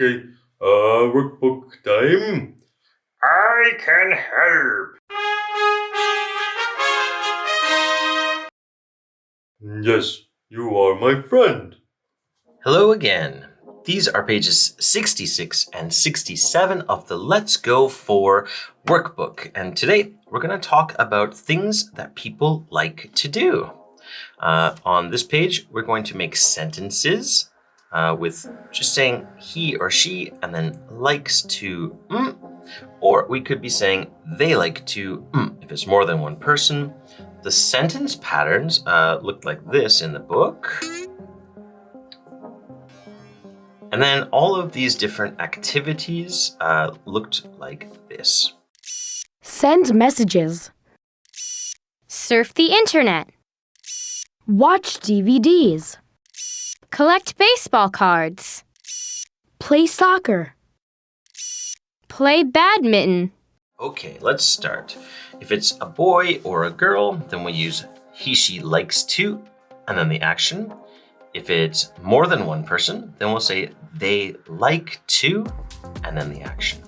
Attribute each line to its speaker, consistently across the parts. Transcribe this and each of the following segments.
Speaker 1: Okay, workbook time. I can help. Yes, you are my friend.
Speaker 2: Hello again. These are pages 66 and 67 of the Let's Go 4 workbook. And today we're going to talk about things that people like to do. On this page, we're going to make sentences with just saying he or she and then likes to, or we could be saying they like to, if it's more than one person. The sentence patterns look like this in the book. And then all of these different activities looked like this.
Speaker 3: Send messages.
Speaker 4: Surf the internet.
Speaker 3: Watch DVDs.
Speaker 4: Collect baseball cards.
Speaker 3: Play soccer.
Speaker 4: Play badminton.
Speaker 2: Okay, let's start. If it's a boy or a girl, then we use he, she likes to, and then the action. If it's more than one person, then we'll say they like to, and then the action.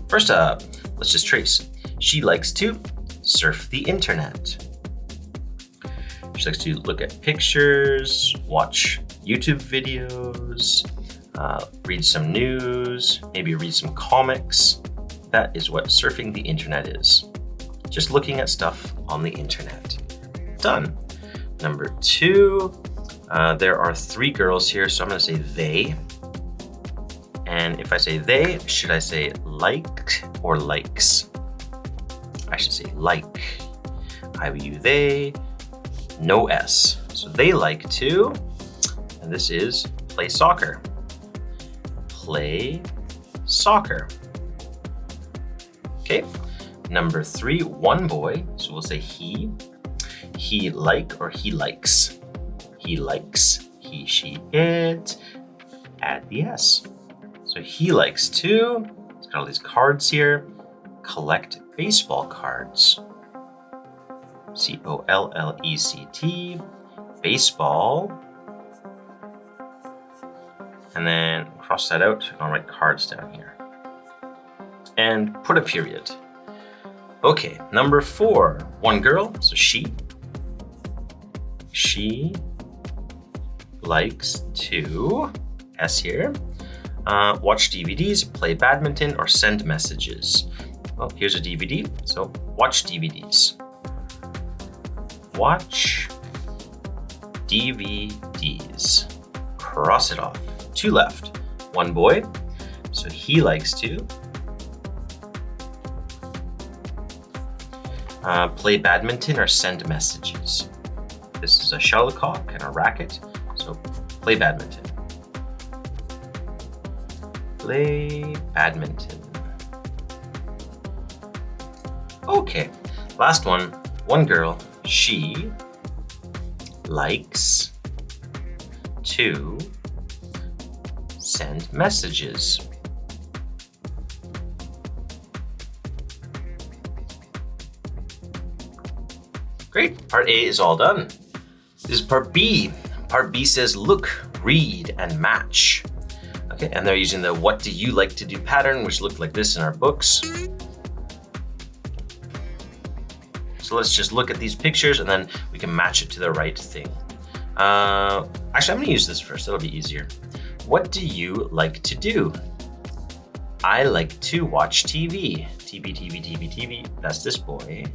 Speaker 2: First up, let's just trace. She likes to surf the internet. She likes to look at pictures, watch YouTube videos, read some news, maybe read some comics. That is what surfing the internet is. Just looking at stuff on the internet. Done. Number 2, there are 3 girls here, so I'm going to say they. And if I say they, should I say liked or likes? I should say like. I-U they, no S. So they like to, and this is play soccer. Play soccer. Okay, number 3, one boy. So we'll say he like or he likes. He likes, he, she, it, add the S. So he likes to, it's got all these cards here, collect baseball cards. C-O-L-L-E-C-T, baseball. And then cross that out, I'll write cards down here. And put a period. Okay, number 4, one girl, so she likes to, S here, watch DVDs, play badminton, or send messages. Well, here's a DVD, so watch DVDs. Watch DVDs. Cross it off. 2 left. One boy, so he likes to play badminton or send messages. This is a shuttlecock and a racket, so play badminton. Play badminton. Okay, last one. One girl, she likes to send messages. Great, part A is all done. This is part B. Part B says look, read, and match. Okay, and they're using the what do you like to do pattern, which looked like this in our books. So let's just look at these pictures and then we can match it to the right thing. Actually, I'm gonna use this first, that'll be easier. What do you like to do? I like to watch TV. TV, that's this boy.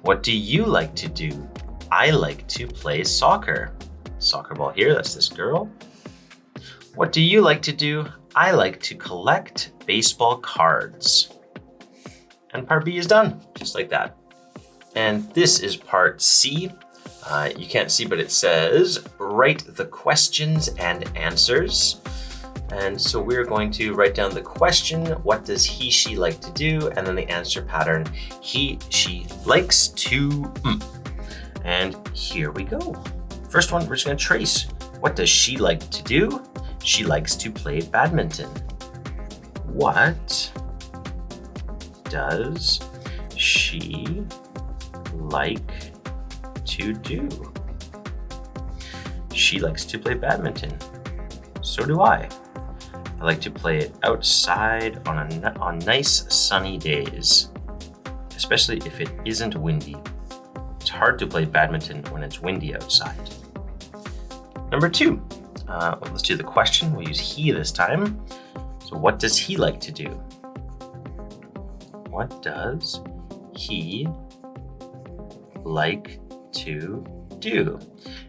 Speaker 2: What do you like to do? I like to play soccer. Soccer ball here, that's this girl. What do you like to do? I like to collect baseball cards. And part B is done, just like that. And this is part C. You can't see, but it says, write the questions and answers. And so we're going to write down the question, what does he, she like to do? And then the answer pattern, he, she likes to, And here we go. First one, we're just gonna trace. What does she like to do? She likes to play badminton. What does she like to do? She likes to play badminton. So do I. I like to play it outside on nice sunny days, especially if it isn't windy. It's hard to play badminton when it's windy outside. Number 2, let's do the question. We'll use he this time. So what does he like to do? What does he like to do?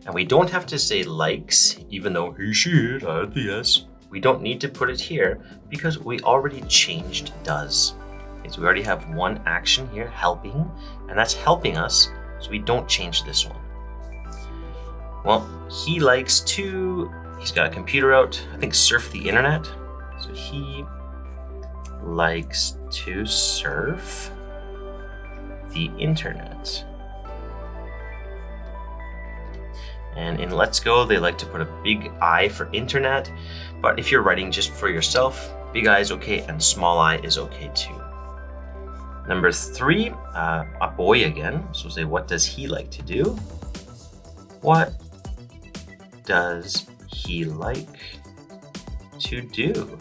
Speaker 2: And we don't have to say likes, even though he should add the S. We don't need to put it here because we already changed does. Okay, so we already have one action here, helping, and that's helping us, so we don't change this one. Well, he likes to, he's got a computer out, I think surf the internet. So he likes to surf the internet. And in Let's Go, they like to put a big I for internet, but if you're writing just for yourself, big I is okay and small I is okay too. Number 3, a boy again. So say, what does he like to do? What does he like to do?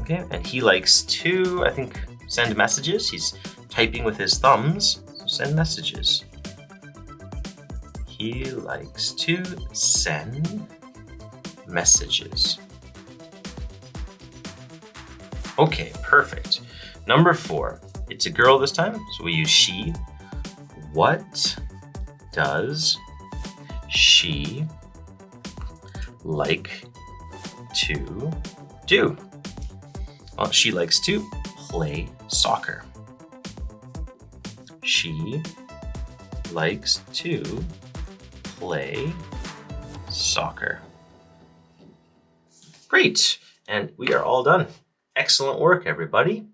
Speaker 2: Okay, and he likes to, I think, send messages. He's typing with his thumbs, so send messages. He likes to send messages. Okay, perfect. Number 4, it's a girl this time, so we use she. What does she like to do? Well, she likes to play soccer. She likes to play soccer. Great, and we are all done. Excellent work, everybody.